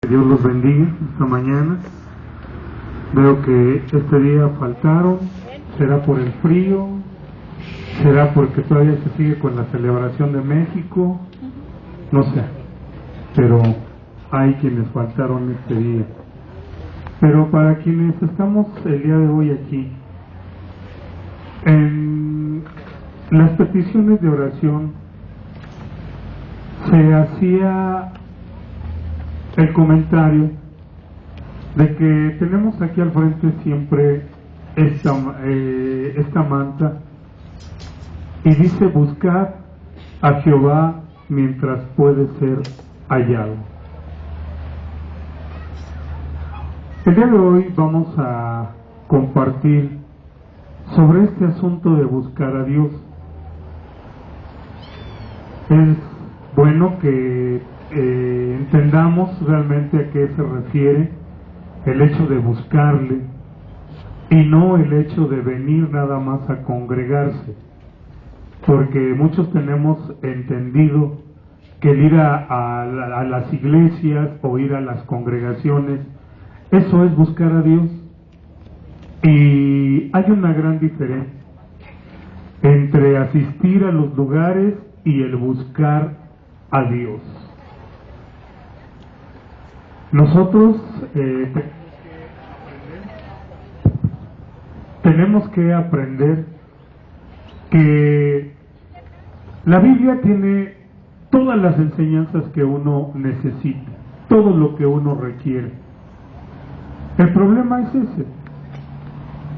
Que Dios los bendiga esta mañana. Veo que este día faltaron. ¿Será por el frío? ¿Será porque todavía se sigue con la celebración de México? No sé. Pero hay quienes faltaron este día. Pero para quienes estamos el día de hoy aquí, en las peticiones de oración se hacía el comentario de que tenemos aquí al frente siempre esta manta y dice: buscad a Jehová mientras puede ser hallado. El día de hoy vamos a compartir sobre este asunto de buscar a Dios. Es bueno que entendamos realmente a qué se refiere el hecho de buscarle y no el hecho de venir nada más a congregarse, porque muchos tenemos entendido que el ir a las iglesias o ir a las congregaciones, eso es buscar a Dios. Y hay una gran diferencia entre asistir a los lugares y el buscar a Dios. Nosotros tenemos que aprender que la Biblia tiene todas las enseñanzas que uno necesita, todo lo que uno requiere. El problema es ese,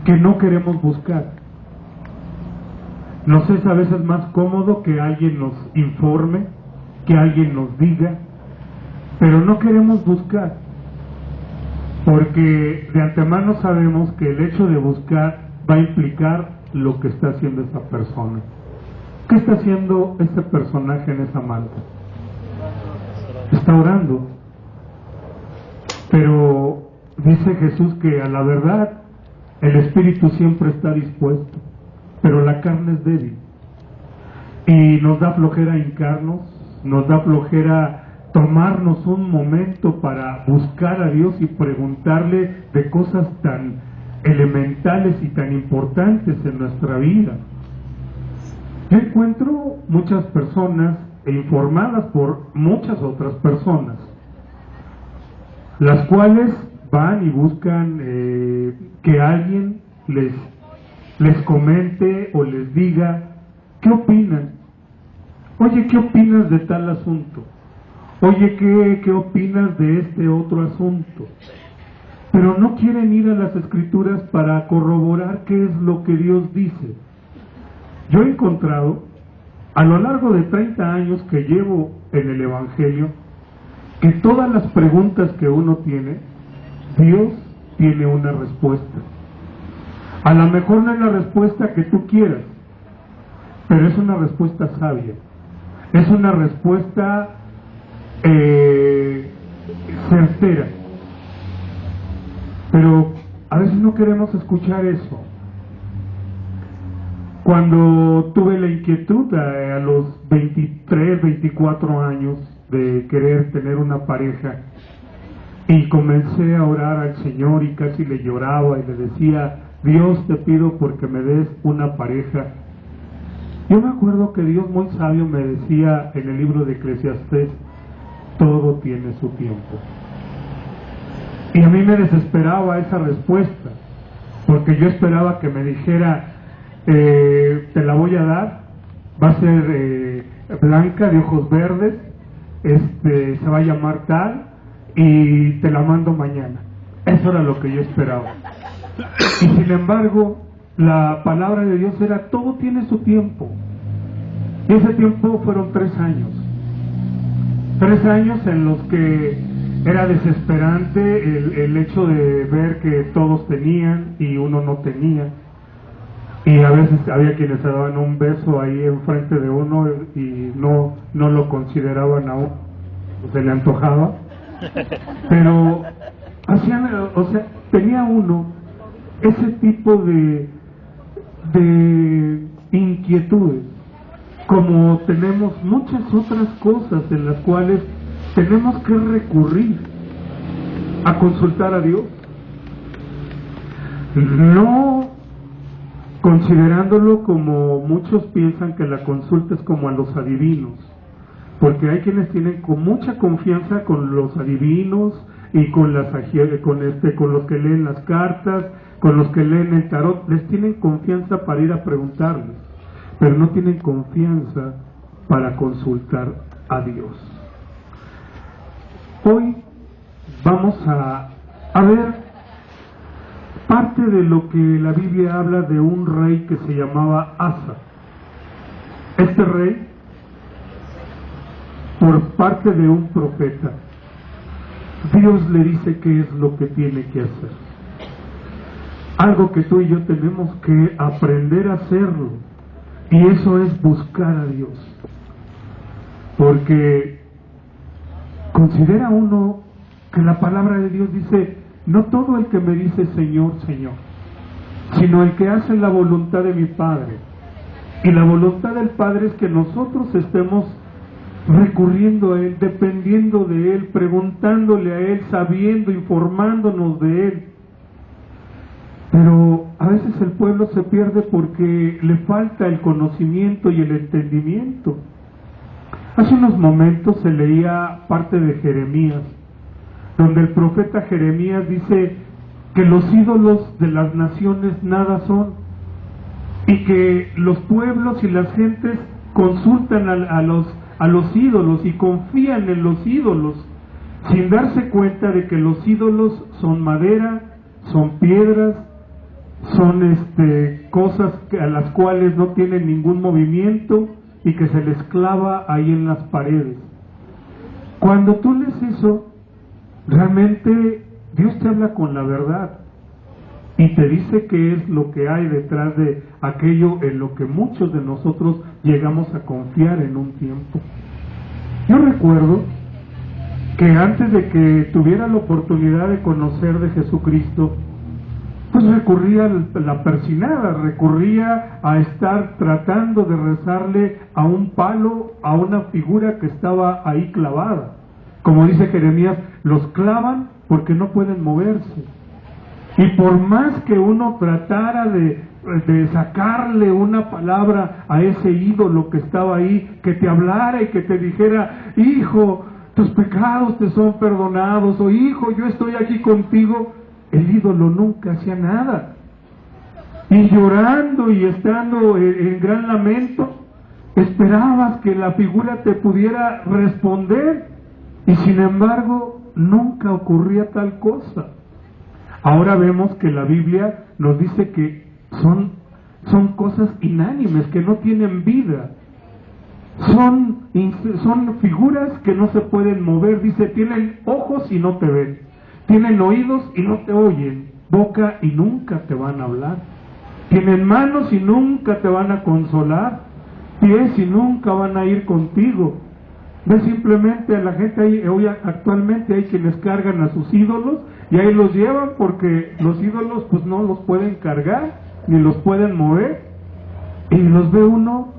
que no queremos buscar. Nos es a veces más cómodo que alguien nos informe, que alguien nos diga, pero no queremos buscar, porque de antemano sabemos que el hecho de buscar va a implicar lo que está haciendo esa persona. ¿Qué está haciendo este personaje en esa manta? Está orando. Pero dice Jesús que a la verdad el espíritu siempre está dispuesto, pero la carne es débil. Y nos da flojera hincarnos, nos da flojera tomarnos un momento para buscar a Dios y preguntarle de cosas tan elementales y tan importantes en nuestra vida. Yo encuentro muchas personas informadas por muchas otras personas, las cuales van y buscan que alguien les comente o les diga qué opinan. Oye, ¿qué opinas de tal asunto? Oye, ¿qué opinas de este otro asunto? Pero no quieren ir a las Escrituras para corroborar qué es lo que Dios dice. Yo he encontrado, a lo largo de 30 años que llevo en el Evangelio, que todas las preguntas que uno tiene, Dios tiene una respuesta. A lo mejor no es la respuesta que tú quieras, pero es una respuesta sabia. Es una respuesta certera. Pero a veces no queremos escuchar eso. Cuando tuve la inquietud a los 23, 24 años de querer tener una pareja, y comencé a orar al Señor y casi le lloraba y le decía: Dios, te pido porque me des una pareja. Yo me acuerdo que Dios muy sabio me decía en el libro de Eclesiastés: todo tiene su tiempo. Y a mí me desesperaba esa respuesta, porque yo esperaba que me dijera: te la voy a dar, va a ser blanca, de ojos verdes, se va a llamar tal, y te la mando mañana. Eso era lo que yo esperaba. Y sin embargo, la palabra de Dios era: todo tiene su tiempo. Y ese tiempo fueron 3 años. 3 años en los que era desesperante el hecho de ver que todos tenían y uno no tenía. Y a veces había quienes se daban un beso ahí enfrente de uno y no lo consideraban aún, se le antojaba. Pero tenía uno ese tipo de inquietudes, como tenemos muchas otras cosas en las cuales tenemos que recurrir a consultar a Dios. No considerándolo como muchos piensan que la consulta es como a los adivinos, porque hay quienes tienen con mucha confianza con los adivinos y con los que leen las cartas, con los que leen el tarot, les tienen confianza para ir a preguntarles, pero no tienen confianza para consultar a Dios. Hoy vamos a ver parte de lo que la Biblia habla de un rey que se llamaba Asa. Este rey, por parte de un profeta, Dios le dice qué es lo que tiene que hacer. Algo que tú y yo tenemos que aprender a hacerlo, y eso es buscar a Dios. Porque considera uno que la palabra de Dios dice: no todo el que me dice Señor, Señor, sino el que hace la voluntad de mi Padre. Y la voluntad del Padre es que nosotros estemos recurriendo a Él, dependiendo de Él, preguntándole a Él, sabiendo, informándonos de Él. Pero a veces el pueblo se pierde porque le falta el conocimiento y el entendimiento. Hace unos momentos se leía parte de Jeremías, donde el profeta Jeremías dice que los ídolos de las naciones nada son, y que los pueblos y las gentes consultan a los ídolos y confían en los ídolos, sin darse cuenta de que los ídolos son madera, son piedras, son cosas a las cuales no tienen ningún movimiento y que se les clava ahí en las paredes. Cuando tú lees eso, realmente Dios te habla con la verdad y te dice qué es lo que hay detrás de aquello en lo que muchos de nosotros llegamos a confiar en un tiempo. Yo recuerdo que antes de que tuviera la oportunidad de conocer de Jesucristo, pues recurría a la persinada, recurría a estar tratando de rezarle a un palo, a una figura que estaba ahí clavada. Como dice Jeremías, los clavan porque no pueden moverse. Y por más que uno tratara de sacarle una palabra a ese ídolo que estaba ahí, que te hablara y que te dijera: hijo, tus pecados te son perdonados, o hijo, yo estoy aquí contigo, el ídolo nunca hacía nada. Y llorando y estando en gran lamento, esperabas que la figura te pudiera responder, y sin embargo nunca ocurría tal cosa. Ahora vemos que la Biblia nos dice que son cosas inánimes, que no tienen vida, son figuras que no se pueden mover. Dice: tienen ojos y no te ven, tienen oídos y no te oyen, boca y nunca te van a hablar, tienen manos y nunca te van a consolar, pies y nunca van a ir contigo. Ves simplemente a la gente hoy actualmente hay quienes cargan a sus ídolos y ahí los llevan porque los ídolos pues no los pueden cargar ni los pueden mover, y los ve uno.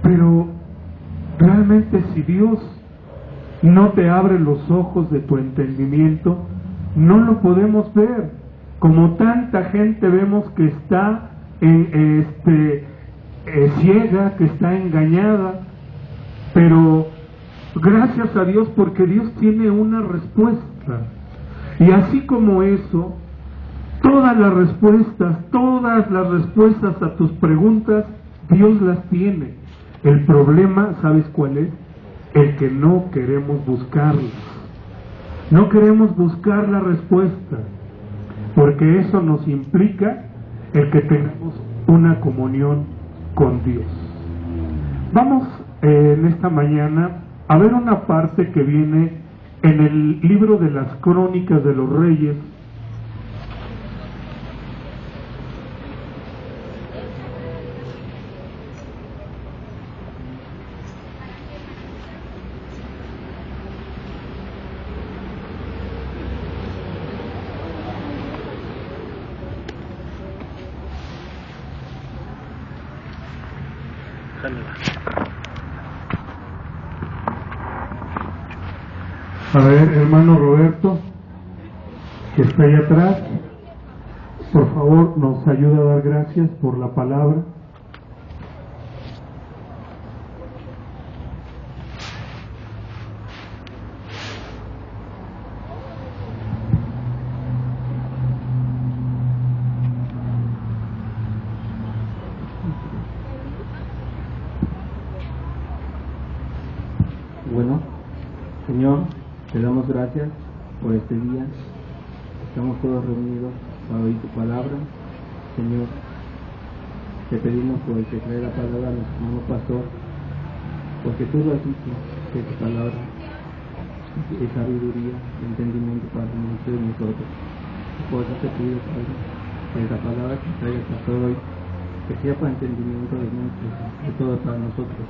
Pero realmente, si Dios no te abre los ojos de tu entendimiento, no lo podemos ver. Como tanta gente vemos que está ciega, que está engañada, pero gracias a Dios, porque Dios tiene una respuesta. Y así como eso, todas las respuestas a tus preguntas, Dios las tiene. El problema, ¿sabes cuál es? El que no queremos buscarlas. No queremos buscar la respuesta, porque eso nos implica el que tengamos una comunión con Dios. Vamos en esta mañana a ver una parte que viene en el libro de las Crónicas de los Reyes, a ver, hermano Roberto, que está ahí atrás, por favor, nos ayuda a dar gracias por la palabra. Bueno, Señor, te damos gracias por este día. Estamos todos reunidos para oír tu palabra. Señor, te pedimos por el que trae la palabra a nuestro nuevo pastor, porque tú lo has dicho, que tu palabra es sabiduría, entendimiento para muchos de nosotros. Por eso te pido, Padre, que la palabra que traiga el pastor hoy, que sea para entendimiento de muchos, de todo para nosotros.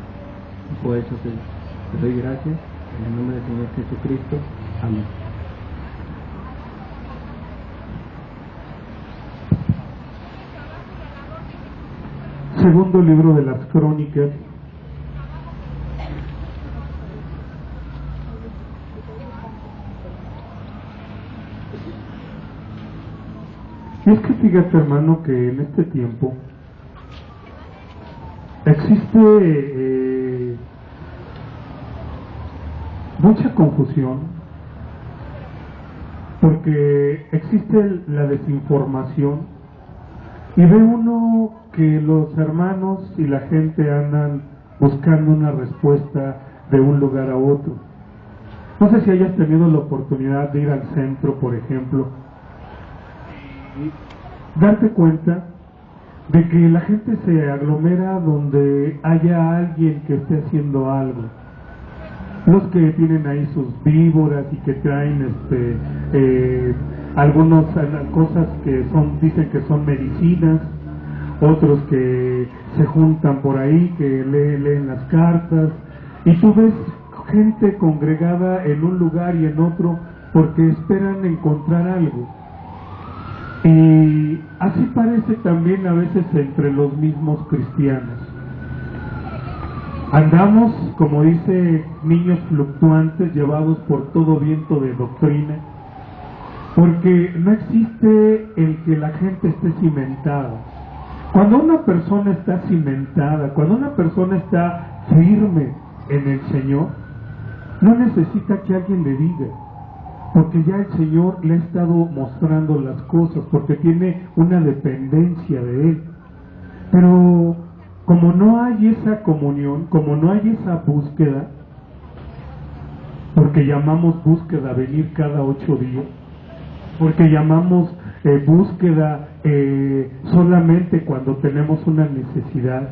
Por eso te doy gracias en el nombre del Señor Jesucristo. Amén. Segundo libro de las Crónicas. Y es que fíjate, hermano, que en este tiempo existe mucha confusión, porque existe la desinformación, y ve uno que los hermanos y la gente andan buscando una respuesta de un lugar a otro. No sé si hayas tenido la oportunidad de ir al centro, por ejemplo, y darte cuenta de que la gente se aglomera donde haya alguien que esté haciendo algo. Los que tienen ahí sus víboras y que traen algunas cosas que dicen que son medicinas, otros que se juntan por ahí, que leen las cartas, y tú ves gente congregada en un lugar y en otro porque esperan encontrar algo. Y así parece también a veces entre los mismos cristianos. Andamos, como dice, niños fluctuantes, llevados por todo viento de doctrina, porque no existe el que la gente esté cimentada. Cuando una persona está cimentada, cuando una persona está firme en el Señor, no necesita que alguien le diga, porque ya el Señor le ha estado mostrando las cosas, porque tiene una dependencia de Él. Pero como no hay esa comunión, como no hay esa búsqueda, porque llamamos búsqueda venir cada 8 días, porque llamamos búsqueda solamente cuando tenemos una necesidad,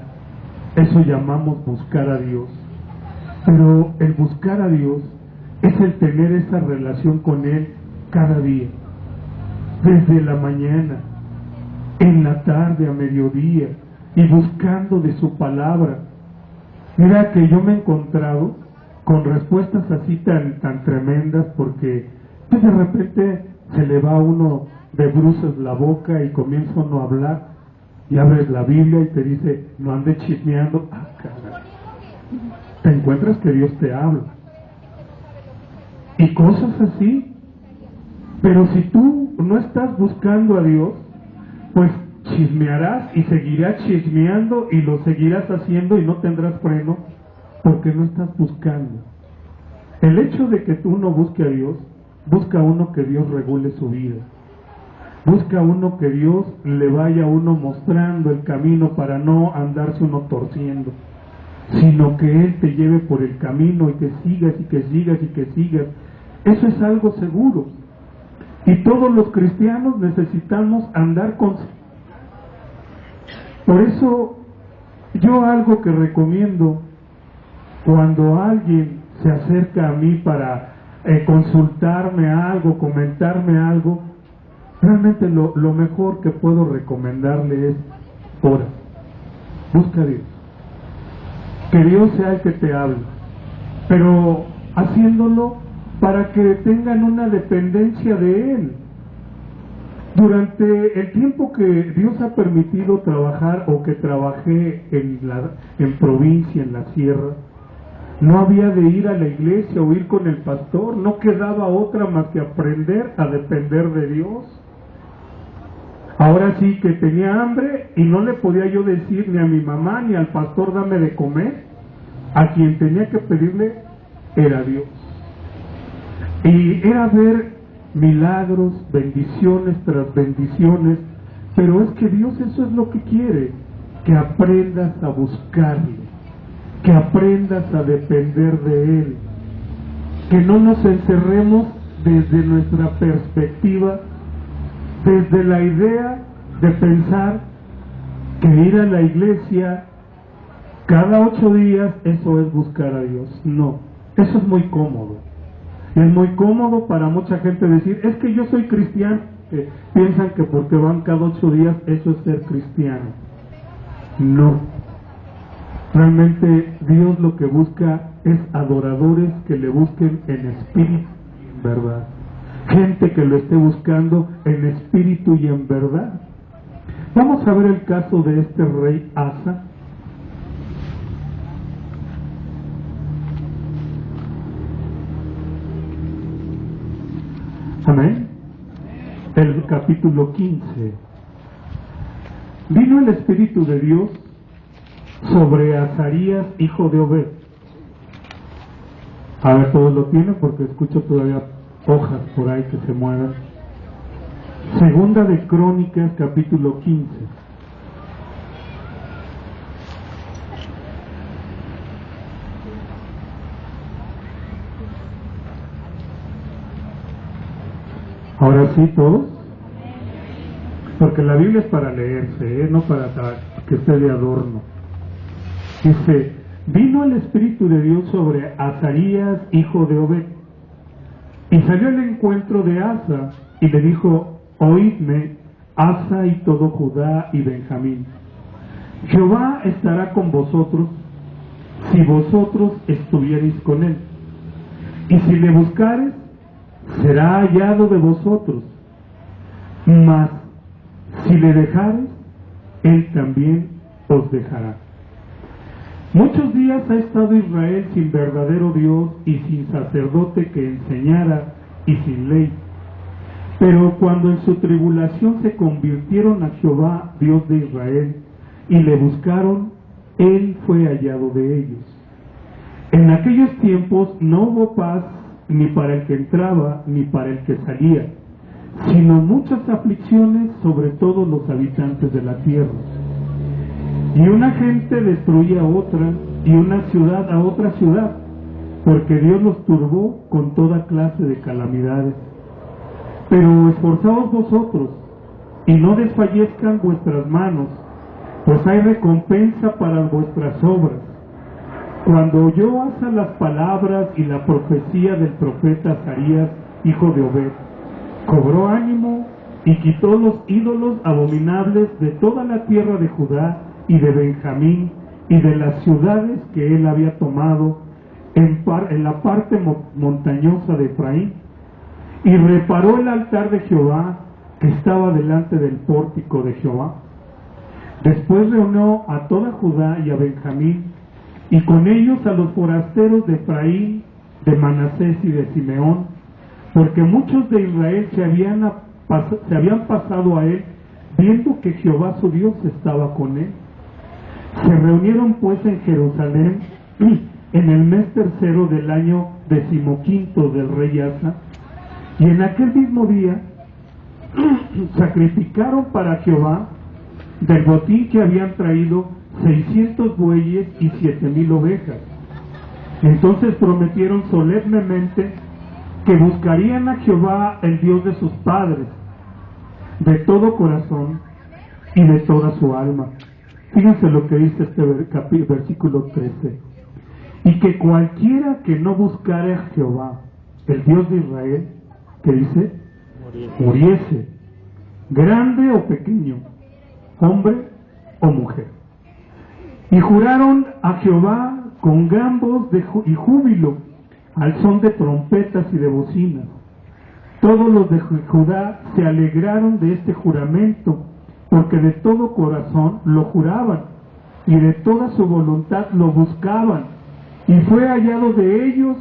eso llamamos buscar a Dios. Pero el buscar a Dios es el tener esa relación con Él cada día, desde la mañana, en la tarde, a mediodía, y buscando de su palabra. Mira que yo me he encontrado con respuestas así tan tremendas, porque de repente se le va a uno de bruces la boca y comienza uno a hablar, y abres la Biblia y te dice, no andes chismeando. Ah, caray. Te encuentras que Dios te habla y cosas así. Pero si tú no estás buscando a Dios, pues chismearás y seguirás chismeando y lo seguirás haciendo y no tendrás freno, porque no estás buscando. El hecho de que tú no busques a Dios, busca uno que Dios regule su vida, busca uno que Dios le vaya a uno mostrando el camino para no andarse uno torciendo, sino que Él te lleve por el camino y que sigas y que sigas y que sigas. Eso es algo seguro, y todos los cristianos necesitamos andar con. Por eso yo algo que recomiendo cuando alguien se acerca a mí para consultarme algo, comentarme algo, realmente lo mejor que puedo recomendarle es ora, busca a Dios, que Dios sea el que te hable, pero haciéndolo para que tengan una dependencia de Él. Durante el tiempo que Dios ha permitido trabajar, o que trabajé en provincia, en la sierra, No había de ir a la iglesia o ir con el pastor, no quedaba otra más que aprender a depender de Dios. Ahora sí que tenía hambre y no le podía yo decir ni a mi mamá ni al pastor dame de comer. A quien tenía que pedirle era Dios. Y era ver milagros, bendiciones tras bendiciones, pero es que Dios eso es lo que quiere, que aprendas a buscarle, que aprendas a depender de Él, que no nos encerremos desde nuestra perspectiva, desde la idea de pensar que ir a la iglesia cada 8 días, eso es buscar a Dios. No, eso es muy cómodo. Es muy cómodo para mucha gente decir, es que yo soy cristiano. Piensan que porque van cada 8 días, eso es ser cristiano. No. Realmente Dios lo que busca es adoradores que le busquen en espíritu y en verdad. Gente que lo esté buscando en espíritu y en verdad. Vamos a ver el caso de este rey Asa. Amén. El capítulo 15. Vino el Espíritu de Dios sobre Azarías, hijo de Obed. A ver, todos lo tienen porque escucho todavía hojas por ahí que se mueven. Segunda de Crónicas, capítulo 15. Ahora sí, todos. Porque la Biblia es para leerse, no para que esté de adorno. Dice, vino el Espíritu de Dios sobre Azarías, hijo de Obed, y salió al encuentro de Asa, y le dijo, oídme, Asa y todo Judá y Benjamín. Jehová estará con vosotros, si vosotros estuviereis con él. Y si le buscareis, será hallado de vosotros, mas si le dejareis, él también os dejará. Muchos días ha estado Israel sin verdadero Dios y sin sacerdote que enseñara y sin ley. Pero cuando en su tribulación se convirtieron a Jehová, Dios de Israel, y le buscaron, él fue hallado de ellos. En aquellos tiempos no hubo paz ni para el que entraba ni para el que salía, sino muchas aflicciones sobre todos los habitantes de la tierra. Y una gente destruía a otra, y una ciudad a otra ciudad, porque Dios los turbó con toda clase de calamidades. Pero esforzaos vosotros, y no desfallezcan vuestras manos, pues hay recompensa para vuestras obras. Cuando oyó Asa las palabras y la profecía del profeta Azarías, hijo de Obed, cobró ánimo y quitó los ídolos abominables de toda la tierra de Judá y de Benjamín y de las ciudades que él había tomado en la parte montañosa de Efraín, y reparó el altar de Jehová que estaba delante del pórtico de Jehová. Después reunió a toda Judá y a Benjamín, y con ellos a los forasteros de Efraín, de Manasés y de Simeón, porque muchos de Israel se habían pasado a él, viendo que Jehová su Dios estaba con él. Se reunieron pues en Jerusalén en el mes 3 del año 15 del rey Asa, y en aquel mismo día sacrificaron para Jehová del botín que habían traído 600 bueyes y 7,000 ovejas. Entonces prometieron solemnemente que buscarían a Jehová, el Dios de sus padres, de todo corazón y de toda su alma. Fíjense lo que dice este versículo 13. Y que cualquiera que no buscare a Jehová, el Dios de Israel, que dice, muriese, grande o pequeño, hombre o mujer. Y juraron a Jehová con gran voz y júbilo, al son de trompetas y de bocinas. Todos los de Judá se alegraron de este juramento, porque de todo corazón lo juraban, y de toda su voluntad lo buscaban. y fue hallado de ellos,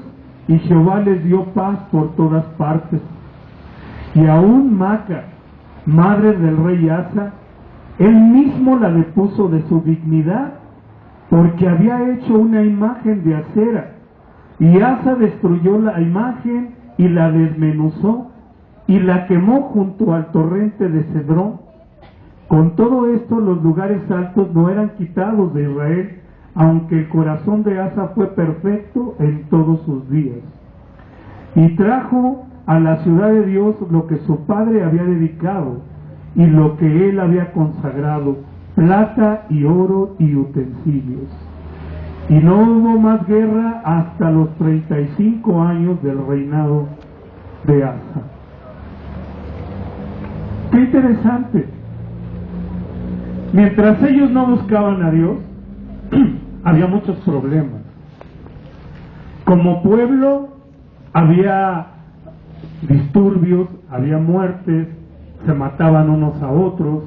y Jehová les dio paz por todas partes. Y aún Maaca, madre del rey Asa, él mismo la depuso de su dignidad, porque había hecho una imagen de acera, y Asa destruyó la imagen y la desmenuzó, y la quemó junto al torrente de Cedrón. Con todo esto, los lugares altos no eran quitados de Israel, aunque el corazón de Asa fue perfecto en todos sus días. Y trajo a la ciudad de Dios lo que su padre había dedicado y lo que él había consagrado, plata y oro y utensilios. Y no hubo más guerra hasta los 35 años del reinado de Asa. ¡Qué interesante! Mientras ellos no buscaban a Dios, había muchos problemas. Como pueblo había disturbios, había muertes, se mataban unos a otros,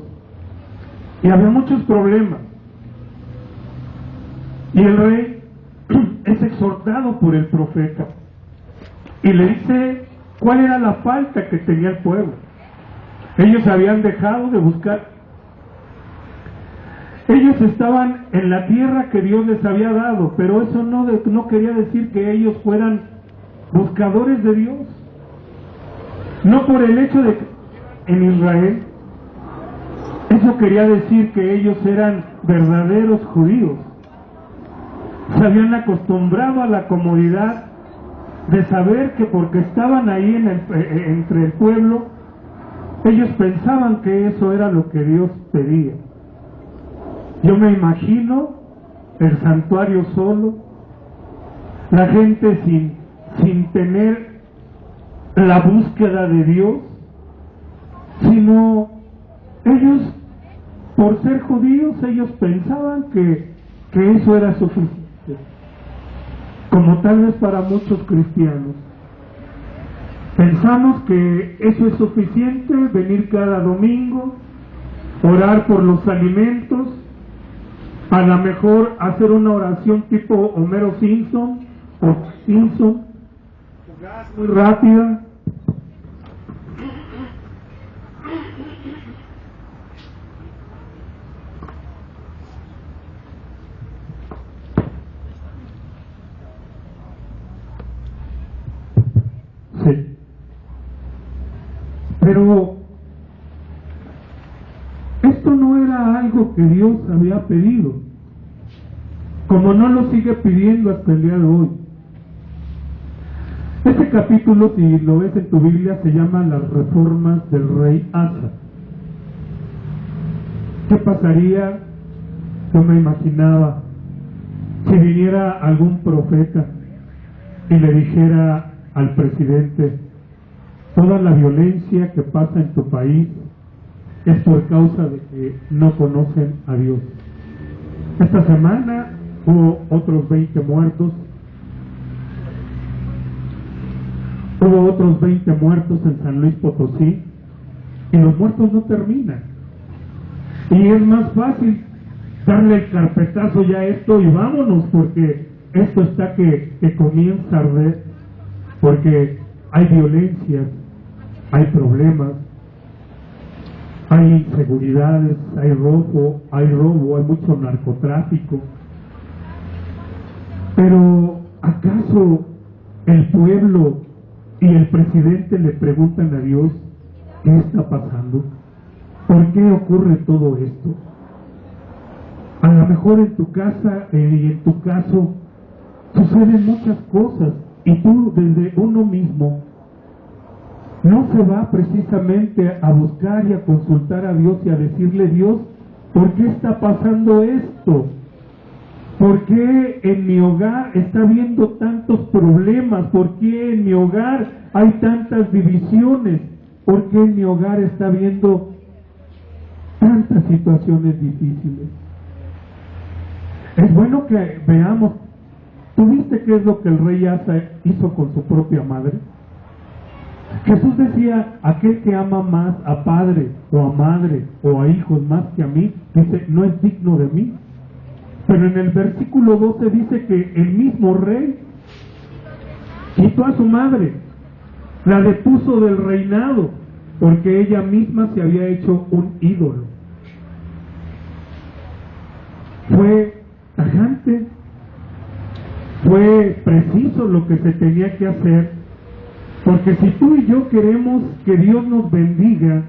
y había muchos problemas. Y el rey es exhortado por el profeta, y le dice cuál era la falta que tenía el pueblo. Ellos habían dejado de buscar. Ellos estaban en la tierra que Dios les había dado, pero eso no quería decir que ellos fueran buscadores de Dios. No por el hecho de que en Israel, eso quería decir que ellos eran verdaderos judíos. Se habían acostumbrado a la comodidad de saber que porque estaban ahí entre el pueblo, ellos pensaban que eso era lo que Dios pedía. Yo me imagino el santuario solo, la gente sin tener la búsqueda de Dios, sino ellos, por ser judíos, ellos pensaban que eso era suficiente, como tal vez para muchos cristianos. Pensamos que eso es suficiente, venir cada domingo, orar por los alimentos, a lo mejor hacer una oración tipo Homero Simpson o Simpson, muy rápida. Sí. Pero esto no era algo que Dios había pedido, como no lo sigue pidiendo hasta el día de hoy. Este capítulo, si lo ves en tu Biblia, se llama Las reformas del rey Asa. ¿Qué pasaría? Yo me imaginaba si viniera algún profeta y le dijera al presidente: toda la violencia que pasa en tu país es por causa de que no conocen a Dios. Esta semana hubo otros 20 muertos. Hubo otros 20 muertos en San Luis Potosí, y los muertos no terminan. Y es más fácil darle el carpetazo ya a esto y vámonos, porque esto está que comienza a arder, porque hay violencias, hay problemas, hay inseguridades, hay robo, hay mucho narcotráfico. Pero ¿acaso el pueblo y el presidente le preguntan a Dios qué está pasando? ¿Por qué ocurre todo esto? A lo mejor en tu casa y en tu caso suceden muchas cosas, y tú desde uno mismo no se va precisamente a buscar y a consultar a Dios y a decirle: Dios, ¿por qué está pasando esto? ¿Por qué en mi hogar está habiendo tantos problemas? ¿Por qué en mi hogar hay tantas divisiones? ¿Por qué en mi hogar está habiendo tantas situaciones difíciles? Es bueno que veamos. ¿Tú viste qué es lo que el rey Asa hizo con su propia madre? Jesús decía: aquel que ama más a padre o a madre o a hijos más que a mí, dice, no es digno de mí. Pero en el versículo 12 dice que el mismo rey quitó a su madre, la depuso del reinado, porque ella misma se había hecho un ídolo. Fue tajante, fue preciso lo que se tenía que hacer, porque si tú y yo queremos que Dios nos bendiga,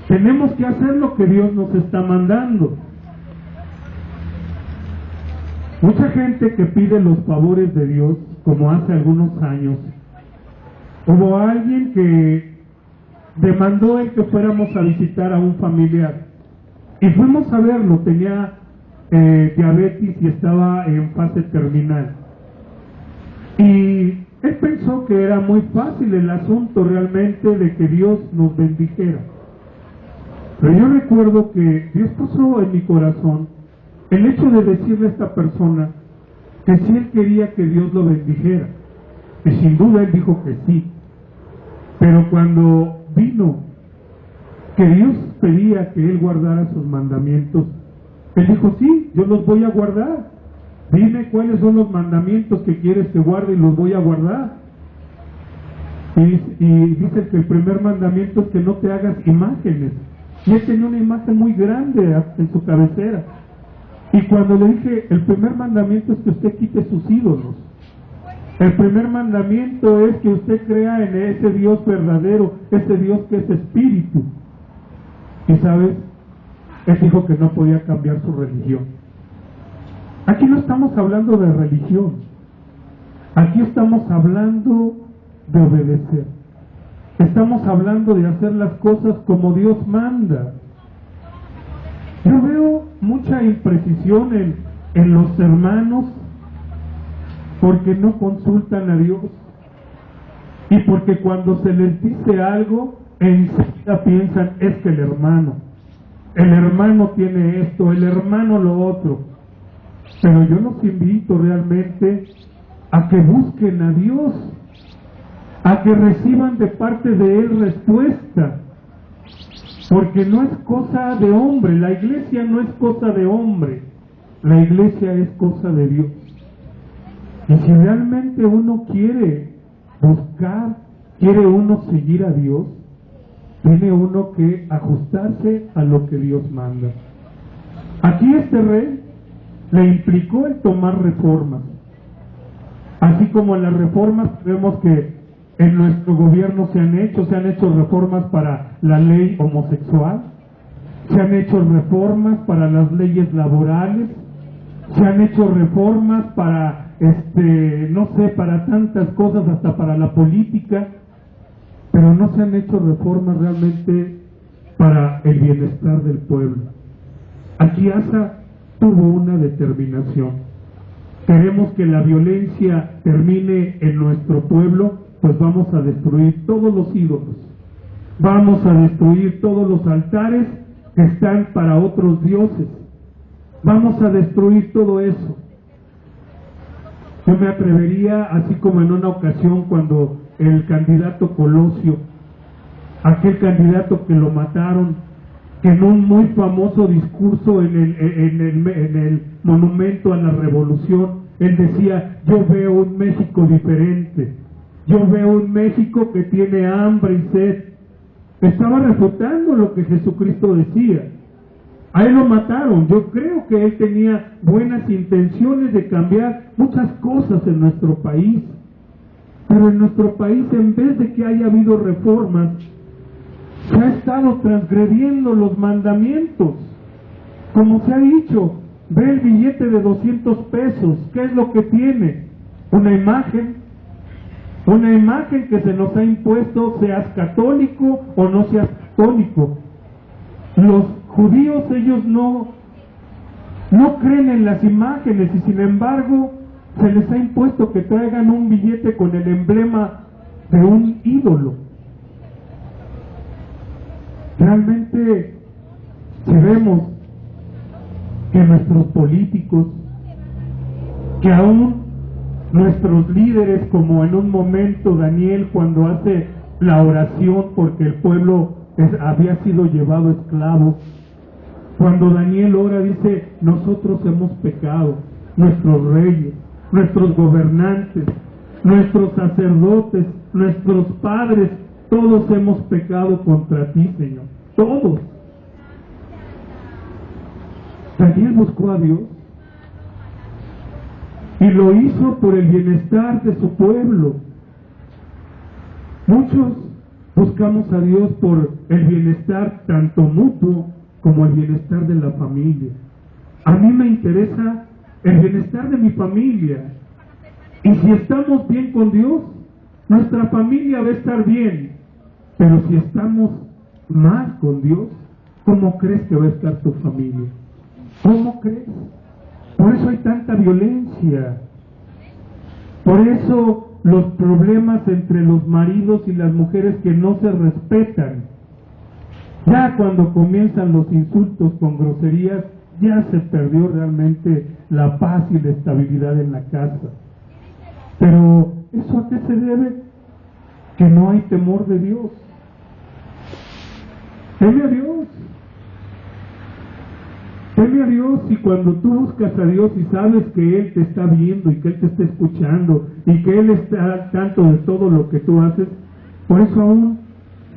tenemos que hacer lo que Dios nos está mandando. Mucha gente que pide los favores de Dios, como hace algunos años, hubo alguien que demandó el que fuéramos a visitar a un familiar, y fuimos a verlo, tenía diabetes y estaba en fase terminal, y él pensó que era muy fácil el asunto realmente de que Dios nos bendijera. Pero yo recuerdo que Dios puso en mi corazón el hecho de decirle a esta persona que si él quería que Dios lo bendijera, y sin duda él dijo que sí. Pero cuando vino que Dios pedía que él guardara sus mandamientos, él dijo: sí, yo los voy a guardar. Dime cuáles son los mandamientos que quieres que guarde y los voy a guardar. Y dice que el primer mandamiento es que no te hagas imágenes. Y él tenía una imagen muy grande en su cabecera. Y cuando le dije, el primer mandamiento es que usted quite sus ídolos. El primer mandamiento es que usted crea en ese Dios verdadero, ese Dios que es espíritu. Y sabes, él dijo que no podía cambiar su religión. Aquí no estamos hablando de religión. Aquí estamos hablando de obedecer. Estamos hablando de hacer las cosas como Dios manda. Yo veo mucha imprecisión en los hermanos porque no consultan a Dios, y porque cuando se les dice algo enseguida piensan: es que el hermano tiene esto, el hermano lo otro. Pero yo los invito realmente a que busquen a Dios, a que reciban de parte de Él respuesta, porque no es cosa de hombre. La iglesia no es cosa de hombre, la iglesia es cosa de Dios. Y si realmente uno quiere buscar, quiere uno seguir a Dios, tiene uno que ajustarse a lo que Dios manda. Aquí este rey le implicó el tomar reformas. Así como en las reformas vemos que en nuestro gobierno se han hecho reformas para la ley homosexual, se han hecho reformas para las leyes laborales, se han hecho reformas para no sé, para tantas cosas, hasta para la política, pero no se han hecho reformas realmente para el bienestar del pueblo. Aquí Asa tuvo una determinación: queremos que la violencia termine en nuestro pueblo, pues vamos a destruir todos los ídolos, vamos a destruir todos los altares que están para otros dioses, vamos a destruir todo eso. Yo me atrevería, así como en una ocasión cuando el candidato Colosio, aquel candidato que lo mataron, que en un muy famoso discurso en el monumento a la revolución, él decía: yo veo un México diferente, yo veo un México que tiene hambre y sed. Estaba refutando lo que Jesucristo decía. A él lo mataron. Yo creo que él tenía buenas intenciones de cambiar muchas cosas en nuestro país, pero en nuestro país, en vez de que haya habido reformas, se ha estado transgrediendo los mandamientos. Como se ha dicho, ve el billete de 200 pesos, ¿qué es lo que tiene? Una imagen que se nos ha impuesto, seas católico o no seas católico. Los judíos, ellos no creen en las imágenes, y sin embargo se les ha impuesto que traigan un billete con el emblema de un ídolo. Realmente, si vemos que nuestros políticos, que aún nuestros líderes, como en un momento Daniel cuando hace la oración porque el pueblo había sido llevado esclavo, Cuando Daniel ora dice, nosotros hemos pecado, nuestros reyes, nuestros gobernantes, nuestros sacerdotes, nuestros padres, todos hemos pecado contra ti, Señor, todos. Daniel buscó a Dios y lo hizo por el bienestar de su pueblo. Muchos buscamos a Dios por el bienestar tanto mutuo como el bienestar de la familia. A mí me interesa el bienestar de mi familia. Y si estamos bien con Dios, nuestra familia va a estar bien. Pero si estamos mal con Dios, ¿cómo crees que va a estar tu familia? ¿Cómo crees? Por eso hay tanta violencia. Por eso los problemas entre los maridos y las mujeres que no se respetan. Ya cuando comienzan los insultos con groserías, ya se perdió realmente la paz y la estabilidad en la casa. Pero ¿eso a qué se debe? Que no hay temor de Dios. Teme a Dios. Teme a Dios, y cuando tú buscas a Dios y sabes que Él te está viendo y que Él te está escuchando y que Él está al tanto de todo lo que tú haces, por eso aún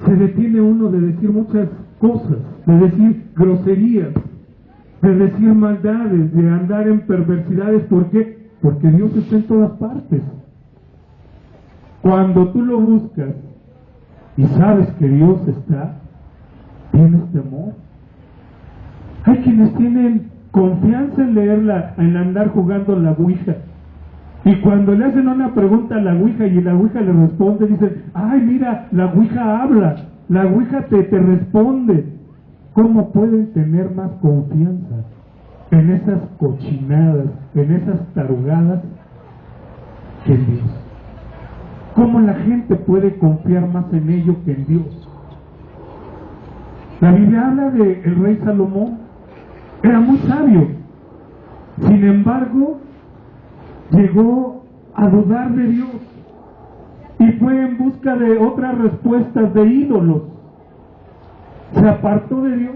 se detiene uno de decir muchas cosas, de decir groserías, de decir maldades, de andar en perversidades. ¿Por qué? Porque Dios está en todas partes. Cuando tú lo buscas y sabes que Dios está, tienes temor. Hay quienes tienen confianza en leerla, en andar jugando la ouija. Y cuando le hacen una pregunta a la ouija y la ouija le responde, dicen, ay, mira, la ouija habla, la ouija te responde. ¿Cómo pueden tener más confianza en esas cochinadas, en esas tarugadas, que en Dios? ¿Cómo la gente puede confiar más en ello que en Dios? La Biblia habla de el rey Salomón. Era muy sabio. Sin embargo, llegó a dudar de Dios y fue en busca de otras respuestas de ídolos. Se apartó de Dios.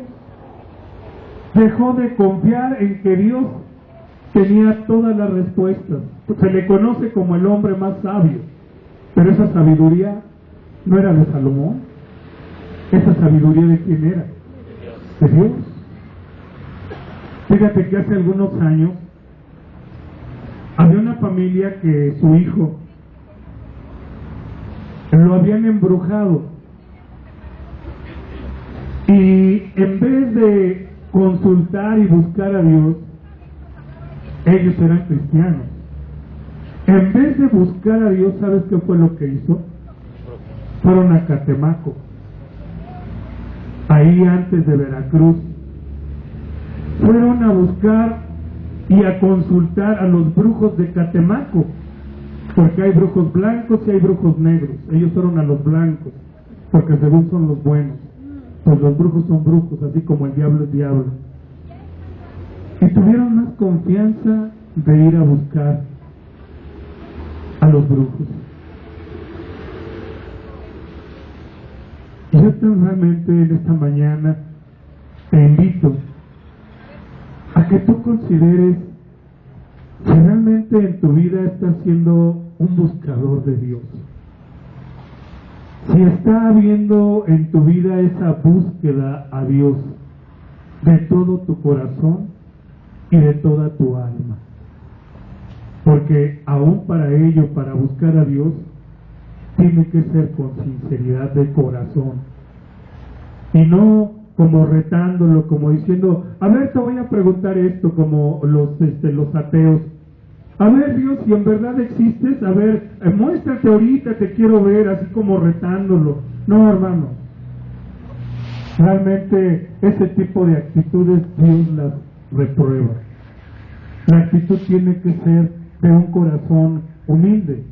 Dejó de confiar en que Dios tenía todas las respuestas. Se le conoce como el hombre más sabio, pero esa sabiduría no era de Salomón. ¿Esa sabiduría de quién era? De Dios. Fíjate que hace algunos años había una familia que su hijo lo habían embrujado, y en vez de consultar y buscar a Dios, ellos eran cristianos. En vez de buscar a Dios, ¿sabes qué fue lo que hizo? Fueron a Catemaco, ahí antes de Veracruz. Fueron a buscar y a consultar a los brujos de Catemaco, porque hay brujos blancos y hay brujos negros. Ellos fueron a los blancos, porque según son los buenos. Pues los brujos son brujos, así como el diablo es diablo. Y tuvieron más confianza de ir a buscar a los brujos. Y yo realmente en esta mañana te invito a que tú consideres si realmente en tu vida estás siendo un buscador de Dios. Si está habiendo en tu vida esa búsqueda a Dios de todo tu corazón y de toda tu alma. Porque aún para ello, para buscar a Dios, tiene que ser con sinceridad de corazón. Y no como retándolo, como diciendo, a ver, te voy a preguntar esto, como los ateos. A ver, Dios, si en verdad existes, a ver, muéstrate ahorita, te quiero ver, así como retándolo. No, hermano. Realmente ese tipo de actitudes Dios las reprueba. La actitud tiene que ser de un corazón humilde,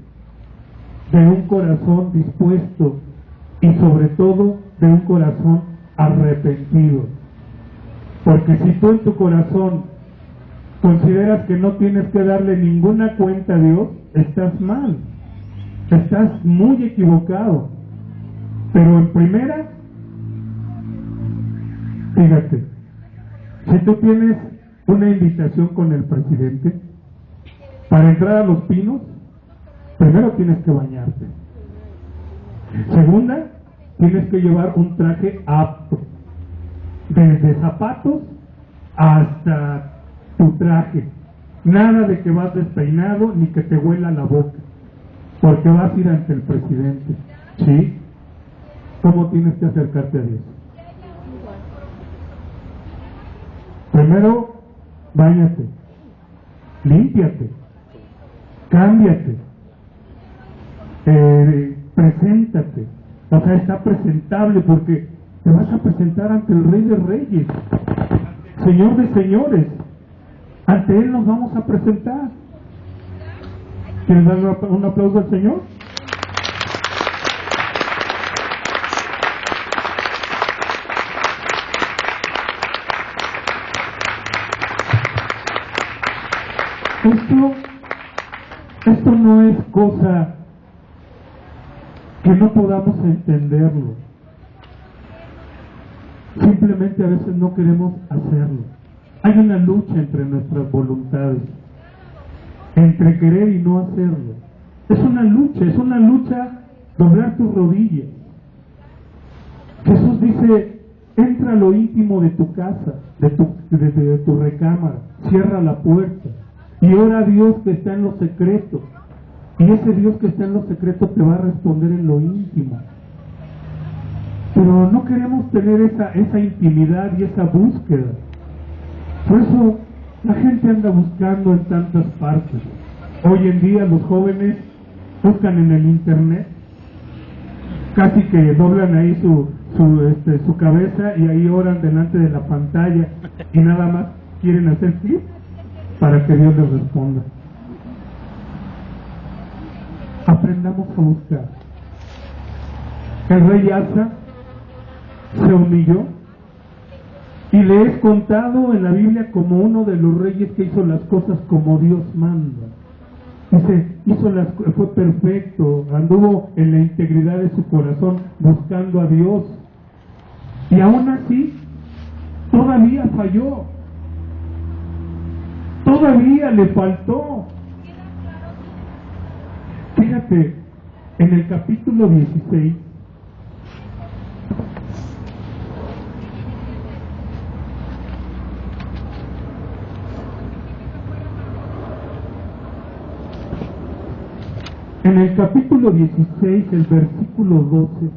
de un corazón dispuesto y sobre todo de un corazón arrepentido. Porque si tú en tu corazón consideras que no tienes que darle ninguna cuenta a Dios, estás mal, estás muy equivocado. Pero en primera, fíjate, tú tienes una invitación con el presidente, para entrar a Los Pinos, primero tienes que bañarte. Segunda, tienes que llevar un traje apto, desde zapatos hasta tu traje. Nada de que vas despeinado ni que te huela la boca, porque vas a ir ante el presidente. ¿Sí? ¿Cómo tienes que acercarte a Dios? Primero, báñate, límpiate, cámbiate, preséntate. O sea, está presentable, porque te vas a presentar ante el Rey de Reyes, Señor de Señores. Ante Él nos vamos a presentar. ¿Quieres darle un aplauso al Señor? Esto no es cosa que no podamos entenderlo. Simplemente a veces no queremos hacerlo. Hay una lucha entre nuestras voluntades, entre querer y no hacerlo. Es una lucha doblar tus rodillas. Jesús dice, entra a lo íntimo de tu casa, de tu recámara, cierra la puerta y ora a Dios que está en lo secreto. Y ese Dios que está en lo secreto te va a responder en lo íntimo. Pero no queremos tener esa intimidad y esa búsqueda. Por eso la gente anda buscando en tantas partes. Hoy en día los jóvenes buscan en el internet, casi que doblan ahí su cabeza y ahí oran delante de la pantalla y nada más quieren hacer clic para que Dios les responda. Aprendamos a buscar. El rey Asa se humilló y le es contado en la Biblia como uno de los reyes que hizo las cosas como Dios manda. Dice, fue perfecto, anduvo en la integridad de su corazón buscando a Dios, y aún así todavía falló, todavía le faltó. Fíjate, en el capítulo 16, en el capítulo 16, el versículo 12,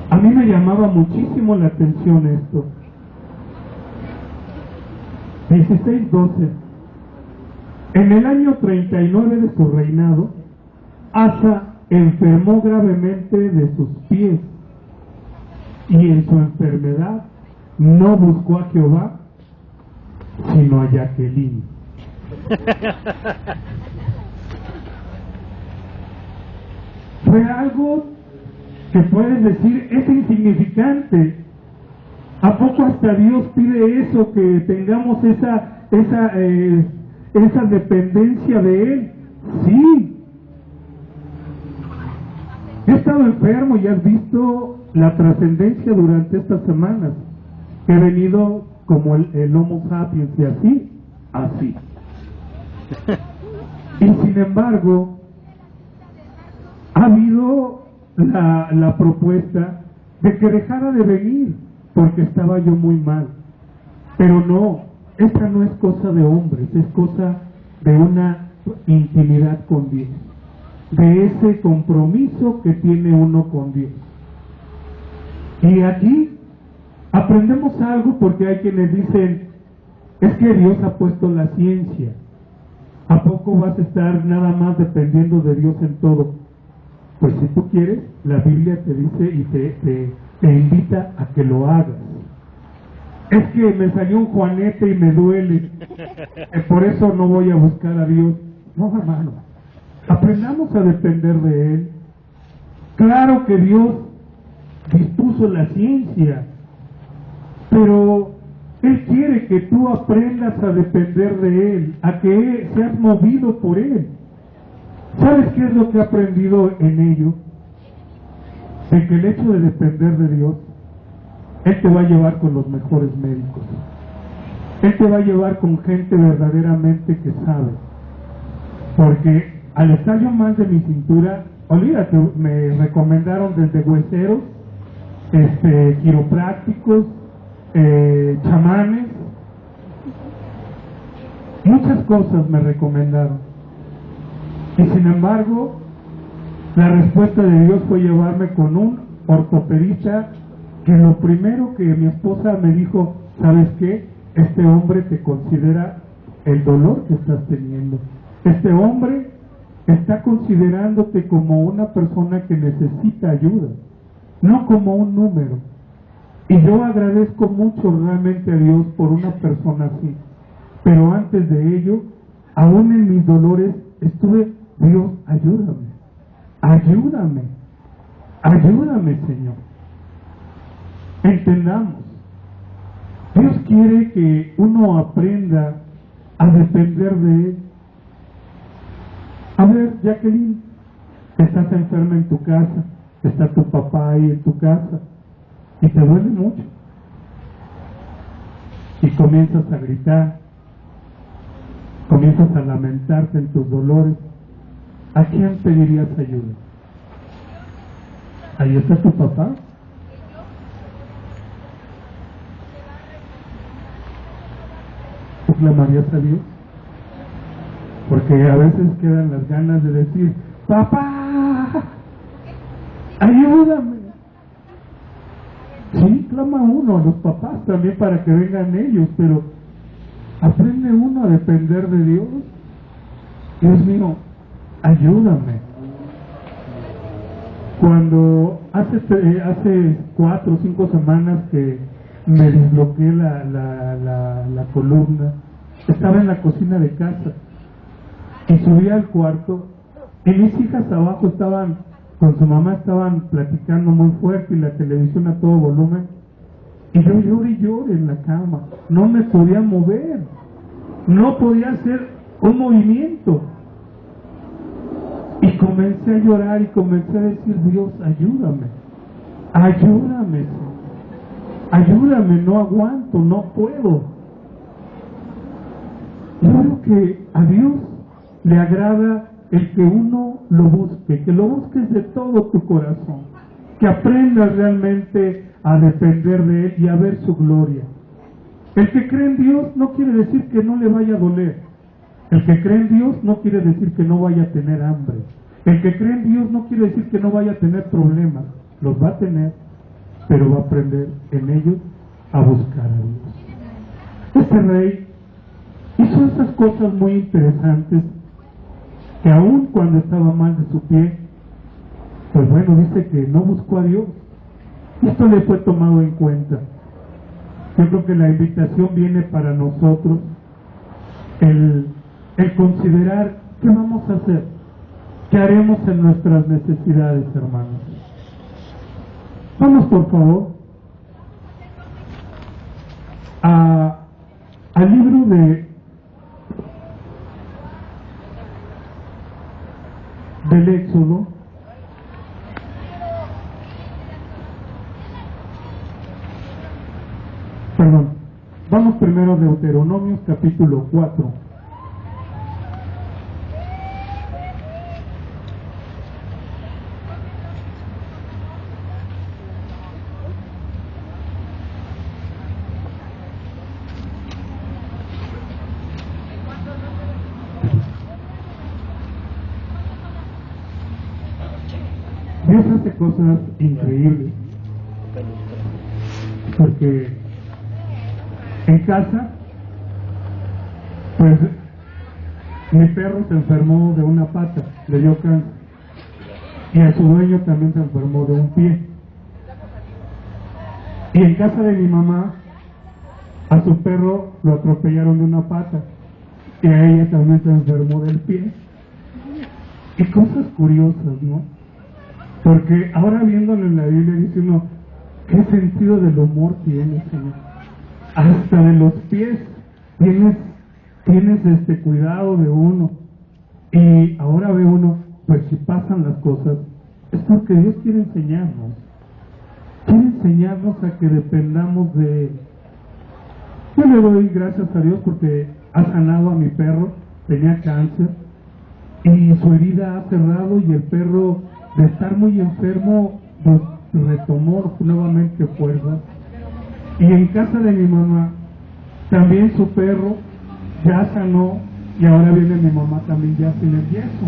a mí me llamaba muchísimo la atención esto. 16:12. En el año 39 de su reinado, Asa enfermó gravemente de sus pies, y en su enfermedad no buscó a Jehová, sino a Jacqueline. Fue algo que puedes decir es insignificante. ¿A poco hasta Dios pide eso, que tengamos esa dependencia de Él? Sí. He estado enfermo y has visto la trascendencia durante estas semanas. He venido como el Homo sapiens y así. Y sin embargo, ha habido la propuesta de que dejara de venir porque estaba yo muy mal. Pero no, esta no es cosa de hombres, es cosa de una intimidad con Dios, de ese compromiso que tiene uno con Dios. Y aquí aprendemos algo, porque hay quienes dicen, es que Dios ha puesto la ciencia. ¿A poco vas a estar nada más dependiendo de Dios en todo? Pues si tú quieres, la Biblia te dice y te invita a que lo hagas. Es que me salió un juanete y me duele, por eso no voy a buscar a Dios. No, hermano, aprendamos a depender de Él. Claro que Dios dispuso la ciencia, pero Él quiere que tú aprendas a depender de Él, a que seas movido por Él. ¿Sabes qué es lo que he aprendido en ello? De que el hecho de depender de Dios Él te va a llevar con los mejores médicos. Él te va a llevar con gente verdaderamente que sabe. Porque al estar yo más de mi cintura, olvídate, me recomendaron desde hueseros, quiroprácticos, chamanes, muchas cosas me recomendaron. Y sin embargo, la respuesta de Dios fue llevarme con un ortopedista que lo primero que mi esposa me dijo, ¿sabes qué? Este hombre te considera el dolor que estás teniendo. Este hombre está considerándote como una persona que necesita ayuda, no como un número. Y yo agradezco mucho realmente a Dios por una persona así. Pero antes de ello, aún en mis dolores, estuve, Dios, ayúdame, ayúdame, ayúdame, Señor. Entendamos, Dios quiere que uno aprenda a depender de Él. A ver, Jacqueline, estás enferma en tu casa, está tu papá ahí en tu casa, y te duele mucho. Y comienzas a gritar, comienzas a lamentarte en tus dolores. ¿A quién pedirías ayuda? Ahí está tu papá. ¿Tú clamarías a Dios? Porque a veces quedan las ganas de decir, papá, ayúdame. Sí, clama uno a los papás también para que vengan ellos, pero aprende uno a depender de Dios. Dios mío, ayúdame. Cuando hace 4 o 5 semanas que me disloqué la columna, estaba en la cocina de casa y subí al cuarto y mis hijas abajo estaban con su mamá, estaban platicando muy fuerte y la televisión a todo volumen, y yo lloré en la cama, no me podía mover, no podía hacer un movimiento, y comencé a llorar y comencé a decir, Dios, ayúdame, ayúdame, ayúdame, no aguanto, no puedo. Yo creo que a Dios le agrada el que uno lo busque, que lo busques de todo tu corazón, que aprendas realmente a depender de Él y a ver su gloria. El que cree en Dios no quiere decir que no le vaya a doler. El que cree en Dios no quiere decir que no vaya a tener hambre. El que cree en Dios no quiere decir que no vaya a tener problemas. Los va a tener, pero va a aprender en ellos a buscar a Dios. Este rey hizo estas cosas muy interesantes, que aún cuando estaba mal de su pie, pues bueno, dice que no buscó a Dios. Esto le fue tomado en cuenta. Yo creo que la invitación viene para nosotros, el considerar qué vamos a hacer, qué haremos en nuestras necesidades, hermanos. Vamos, por favor, al libro del Éxodo. Perdón, vamos primero a Deuteronomios capítulo 4. Dios hace cosas increíbles, porque en casa, pues mi perro se enfermó de una pata, le dio cáncer, y a su dueño también se enfermó de un pie. Y en casa de mi mamá, a su perro lo atropellaron de una pata, y a ella también se enfermó del pie. Y cosas curiosas, ¿no? Porque ahora viéndolo en la Biblia dice uno, ¿qué sentido del humor tiene, Señor? Hasta de los pies tienes cuidado de uno. Y ahora ve uno, pues si pasan las cosas, es porque Dios quiere enseñarnos. Quiere enseñarnos a que dependamos de Él. Yo le doy gracias a Dios porque ha sanado a mi perro, tenía cáncer, y su herida ha cerrado, y el perro, de estar muy enfermo, pues retomó nuevamente fuerzas. Y en casa de mi mamá, también su perro ya sanó, y ahora viene mi mamá también ya sin el yeso,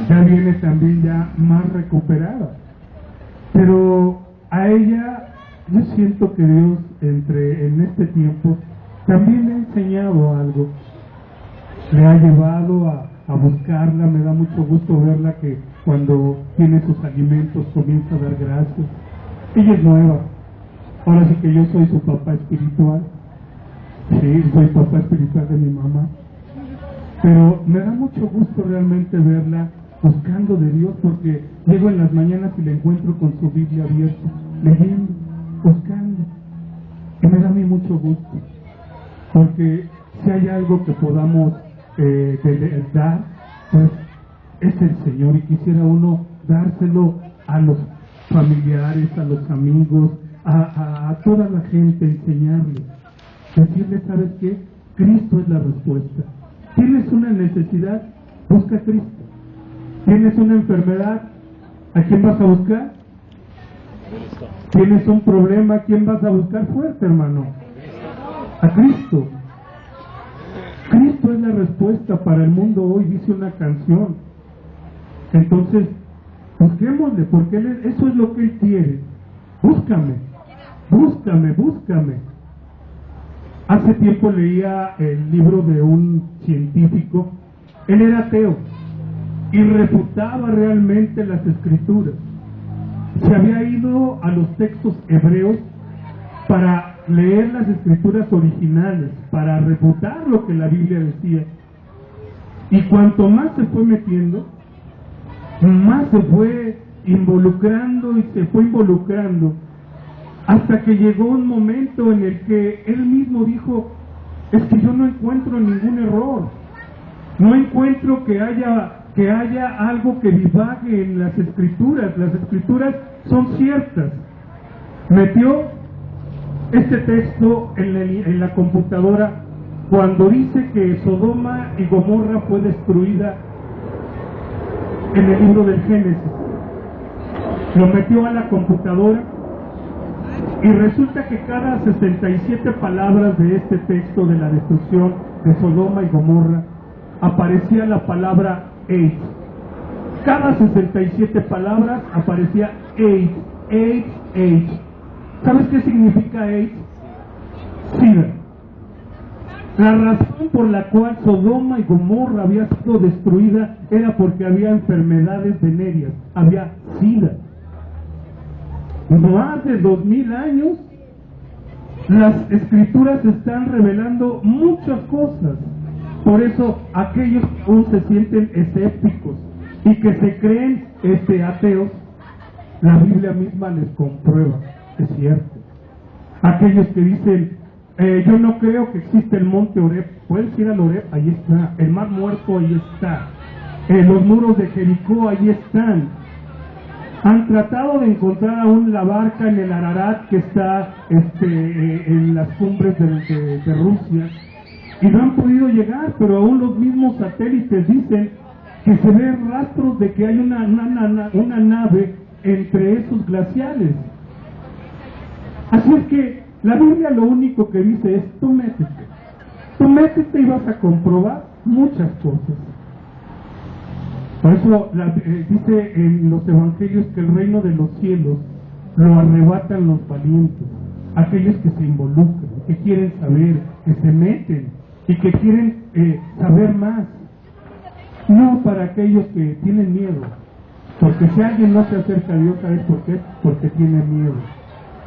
ya viene también ya más recuperada. Pero a ella, yo siento que Dios en este tiempo también le ha enseñado algo, le ha llevado a buscarla. Me da mucho gusto verla que cuando tiene sus alimentos comienza a dar gracias. Ella es nueva, ahora sí que yo soy su papá espiritual, sí, soy papá espiritual de mi mamá, pero me da mucho gusto realmente verla buscando de Dios, porque llego en las mañanas y la encuentro con su Biblia abierta, leyendo, buscando, y me da a mí mucho gusto, porque si hay algo que podamos dar, pues es el Señor, y quisiera uno dárselo a los familiares, a los amigos, a toda la gente, enseñarles, decirles, ¿sabes qué? Cristo es la respuesta. ¿Tienes una necesidad? Busca a Cristo. ¿Tienes una enfermedad? ¿A quién vas a buscar? ¿Tienes un problema? ¿A quién vas a buscar fuerte, hermano? A Cristo. Cristo es la respuesta para el mundo hoy, dice una canción. Entonces, busquémosle, porque eso es lo que Él quiere. Búscame, búscame, búscame. Hace tiempo leía el libro de un científico. Él era ateo y refutaba realmente las escrituras. Se había ido a los textos hebreos para leer las escrituras originales, para refutar lo que la Biblia decía. Y cuanto más se fue metiendo, más se fue involucrando y se fue involucrando, hasta que llegó un momento en el que él mismo dijo, es que yo no encuentro ningún error, no encuentro que haya algo que divague en las escrituras son ciertas. Metió este texto en la computadora cuando dice que Sodoma y Gomorra fue destruida en el libro del Génesis. Lo metió a la computadora y resulta que cada 67 palabras de este texto de la destrucción de Sodoma y Gomorra aparecía la palabra AIDS. Cada 67 palabras aparecía AIDS, AIDS, AIDS. ¿Sabes qué significa AIDS? SIDA. La razón por la cual Sodoma y Gomorra había sido destruida era porque había enfermedades venéreas, había SIDA. Más de 2000 años, las escrituras están revelando muchas cosas. Por eso aquellos que aún se sienten escépticos y que se creen ateos, la Biblia misma les comprueba, es cierto. Aquellos que dicen, yo no creo que existe el monte Oreb, puedes ir al Oreb, ahí está. El mar muerto, ahí está. Los muros de Jericó, ahí están. Han tratado de encontrar aún la barca en el Ararat que está en las cumbres de Rusia, y no han podido llegar, pero aún los mismos satélites dicen que se ven rastros de que hay una nave entre esos glaciales. Así es que la Biblia lo único que dice es, tú métete y vas a comprobar muchas cosas. Por eso dice en los evangelios que el reino de los cielos lo arrebatan los valientes, aquellos que se involucran, que quieren saber, que se meten y que quieren saber más. No para aquellos que tienen miedo, porque si alguien no se acerca a Dios, ¿sabes por qué? Porque tiene miedo,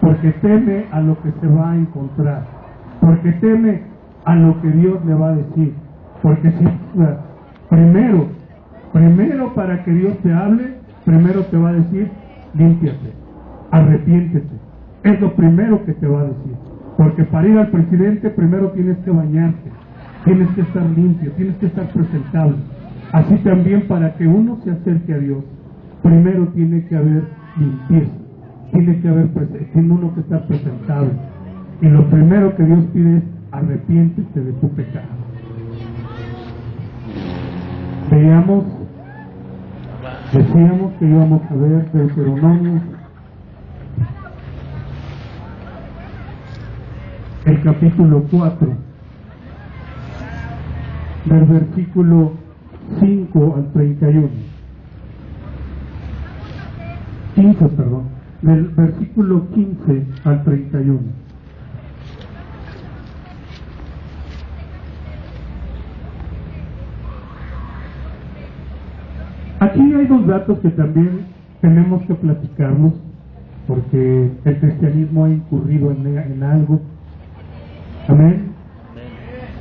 porque teme a lo que se va a encontrar, porque teme a lo que Dios le va a decir, porque si primero para que Dios te hable, primero te va a decir, límpiate, arrepiéntete, es lo primero que te va a decir, porque para ir al presidente primero tienes que bañarte, tienes que estar limpio, tienes que estar presentable. Así también para que uno se acerque a Dios, primero tiene que haber limpieza, tiene uno que estar presentable. Y lo primero que Dios pide es arrepiéntete de tu pecado. Decíamos que íbamos a ver Deuteronomio, el capítulo 4, del versículo 5 al 31. 15, perdón, del versículo 15 al 31. Aquí hay dos datos que también tenemos que platicarnos, porque el cristianismo ha incurrido en algo. Amén.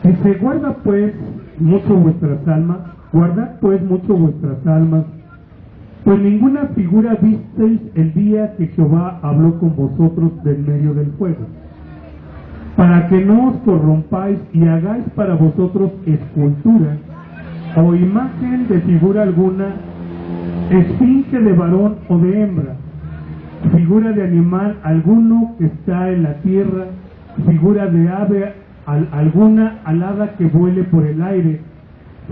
Dice, guardad pues mucho vuestras almas, pues ninguna figura visteis el día que Jehová habló con vosotros del medio del fuego, para que no os corrompáis y hagáis para vosotros escultura o imagen de figura alguna, esfinge de varón o de hembra, figura de animal alguno que está en la tierra, figura de ave alguna alada que vuele por el aire,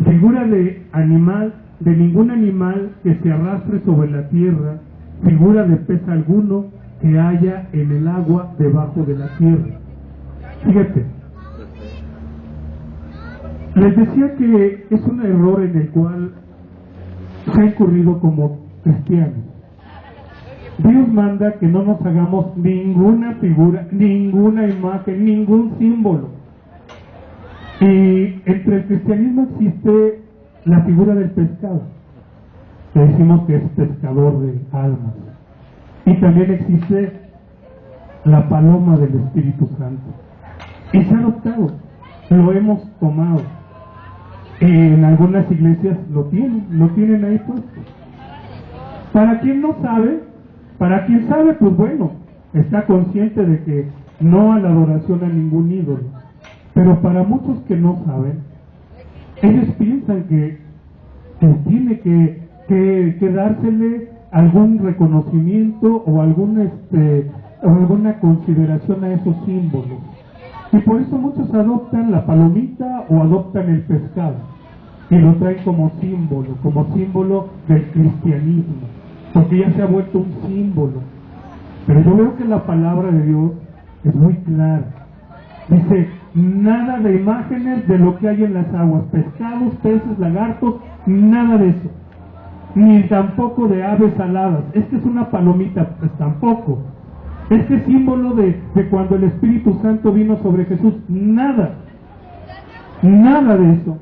figura de animal, de ningún animal que se arrastre sobre la tierra, figura de pez alguno que haya en el agua debajo de la tierra. Fíjate, les decía que es un error en el cual se ha incurrido como cristianos. Dios manda que no nos hagamos ninguna figura, ninguna imagen, ningún símbolo. Y entre el cristianismo existe la figura del pescado, que decimos que es pescador de almas. Y también existe la paloma del Espíritu Santo. Y se ha adoptado, lo hemos tomado. En algunas iglesias lo tienen ahí puesto. Para quien no sabe, para quien sabe, pues bueno, está consciente de que no a la adoración a ningún ídolo. Pero para muchos que no saben, ellos piensan que tiene que dársele algún reconocimiento o alguna consideración a esos símbolos. Y por eso muchos adoptan la palomita o adoptan el pescado y lo traen como símbolo del cristianismo, porque ya se ha vuelto un símbolo. Pero yo veo que la palabra de Dios es muy clara. Dice, nada de imágenes de lo que hay en las aguas, pescados, peces, lagartos, nada de eso, ni tampoco de aves aladas. Es que es una palomita, pues tampoco. Es que símbolo de cuando el Espíritu Santo vino sobre Jesús, nada de eso.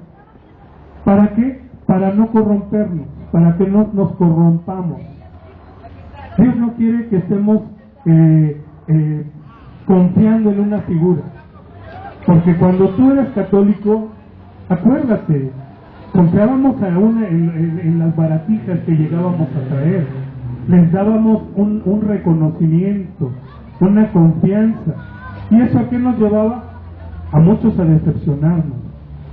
¿Para qué? Para no corrompernos, para que no nos corrompamos. Dios no quiere que estemos confiando en una figura, porque cuando tú eras católico, acuérdate, confiábamos aún en las baratijas que llegábamos a traer, les dábamos un reconocimiento, una confianza. ¿Y eso a qué nos llevaba? A muchos a decepcionarnos,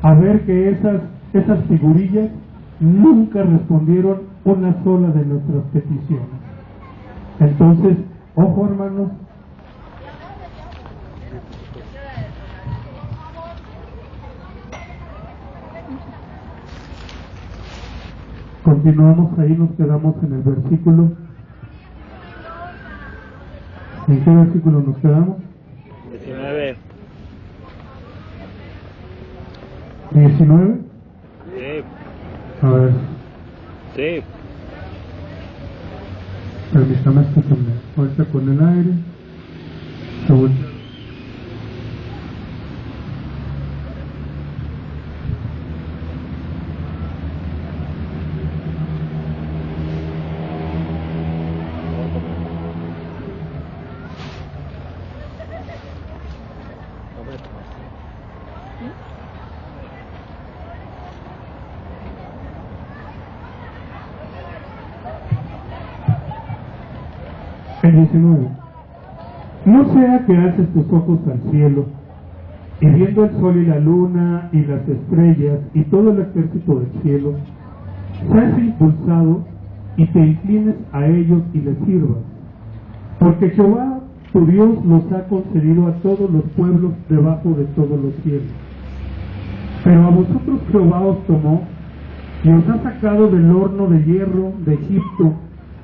a ver que esas figurillas nunca respondieron una sola de nuestras peticiones. Entonces, ojo hermanos, continuamos ahí, nos quedamos en el versículo. ¿En qué versículo nos quedamos? 19. 19. Sí. A ver, Sí. permítame, escúchame. Ahorita con el aire. Segundo. El 19. No sea que alces tus ojos al cielo, y viendo el sol y la luna y las estrellas y todo el ejército del cielo, seas impulsado y te inclines a ellos y les sirvas. Porque Jehová, tu Dios, nos ha concedido a todos los pueblos debajo de todos los cielos. Pero a vosotros Jehová os tomó y os ha sacado del horno de hierro de Egipto,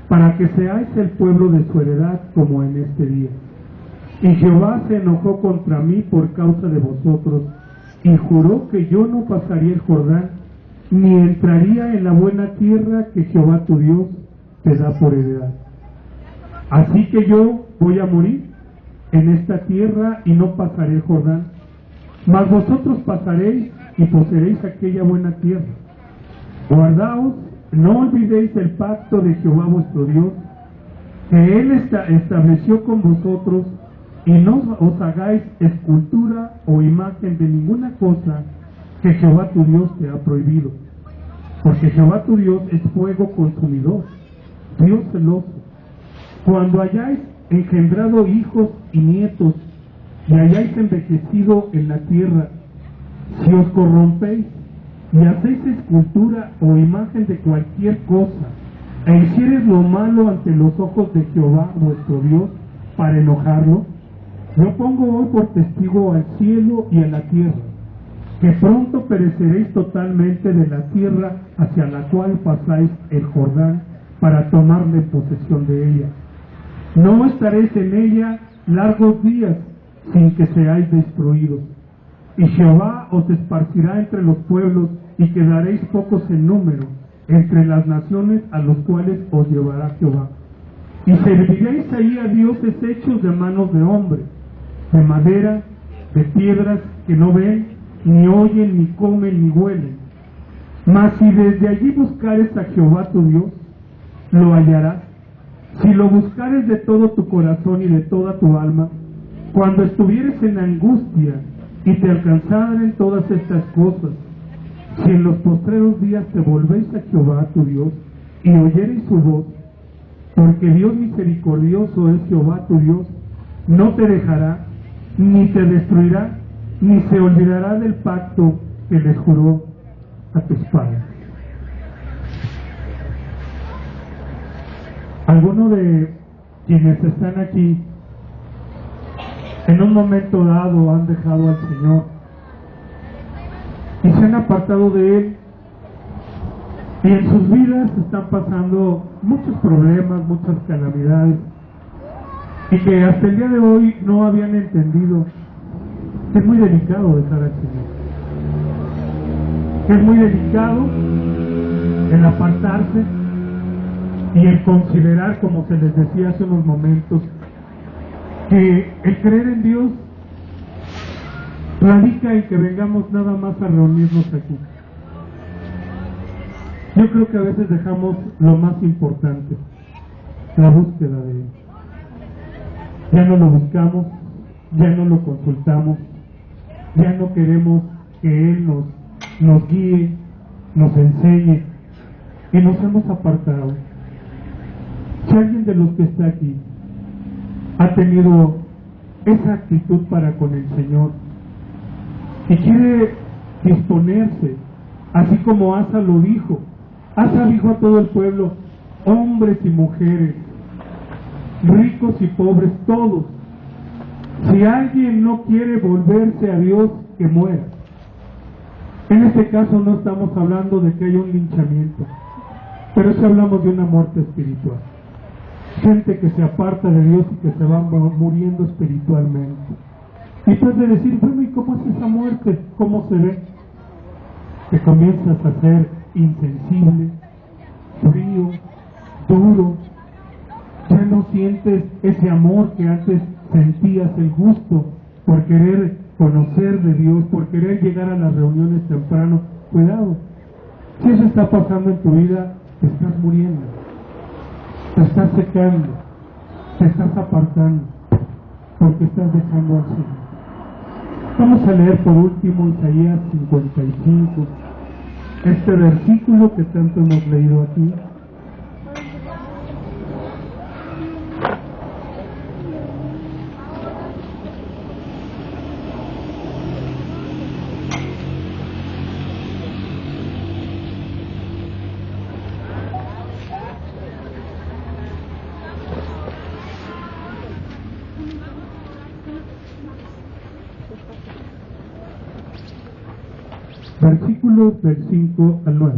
para que seáis el pueblo de su heredad como en este día. Y Jehová se enojó contra mí por causa de vosotros, y juró que yo no pasaría el Jordán, ni entraría en la buena tierra que Jehová tu Dios te da por heredad. Así que yo voy a morir en esta tierra y no pasaré el Jordán, mas vosotros pasaréis y poseeréis aquella buena tierra. Guardaos, no olvidéis el pacto de Jehová vuestro Dios, que Él estableció con vosotros, y no os hagáis escultura o imagen de ninguna cosa que Jehová tu Dios te ha prohibido. Porque Jehová tu Dios es fuego consumidor, Dios celoso. Cuando hayáis engendrado hijos y nietos, y hayáis envejecido en la tierra, si os corrompéis y hacéis escultura o imagen de cualquier cosa, e hiciereis lo malo ante los ojos de Jehová vuestro Dios, para enojarlo, yo pongo hoy por testigo al cielo y a la tierra, que pronto pereceréis totalmente de la tierra hacia la cual pasáis el Jordán para tomarle posesión de ella. No estaréis en ella largos días sin que seáis destruidos. Y Jehová os esparcirá entre los pueblos, y quedaréis pocos en número entre las naciones a los cuales os llevará Jehová. Y serviréis ahí a dioses hechos de manos de hombre, de madera, de piedras que no ven, ni oyen, ni comen, ni huelen. Mas si desde allí buscares a Jehová tu Dios, lo hallarás. Si lo buscares de todo tu corazón y de toda tu alma, cuando estuvieres en angustia y te alcanzaren todas estas cosas, si en los postreros días te volvéis a Jehová tu Dios y oyereis su voz, porque Dios misericordioso es Jehová tu Dios, no te dejará, ni te destruirá, ni se olvidará del pacto que les juró a tus padres. Algunos de quienes están aquí en un momento dado han dejado al Señor y se han apartado de Él, y en sus vidas están pasando muchos problemas, muchas calamidades, y que hasta el día de hoy no habían entendido que es muy delicado dejar al Señor, que es muy delicado el apartarse y el considerar, como se les decía hace unos momentos, que el creer en Dios radica en que vengamos nada más a reunirnos aquí. Yo creo que a veces dejamos lo más importante, la búsqueda de Él. Ya no lo buscamos, ya no lo consultamos, ya no queremos que Él nos guíe, nos enseñe, y nos hemos apartado. Si alguien de los que está aquí ha tenido esa actitud para con el Señor y quiere disponerse, así como Asa lo dijo, Asa dijo a todo el pueblo, hombres y mujeres, ricos y pobres, todos, si alguien no quiere volverse a Dios, que muera. En este caso no estamos hablando de que haya un linchamiento, pero sí hablamos de una muerte espiritual. Gente que se aparta de Dios y que se va muriendo espiritualmente. Y puede decir, bueno, ¿y cómo es esa muerte? ¿Cómo se ve? Que comienzas a ser insensible, frío, duro, ya no sientes ese amor que antes sentías, el gusto por querer conocer de Dios, por querer llegar a las reuniones temprano. Cuidado, si eso está pasando en tu vida, te estás muriendo, te estás secando, te estás apartando, porque estás dejando al Señor. Vamos a leer por último Isaías 55, este versículo que tanto hemos leído aquí. Versículos del 5 al 9.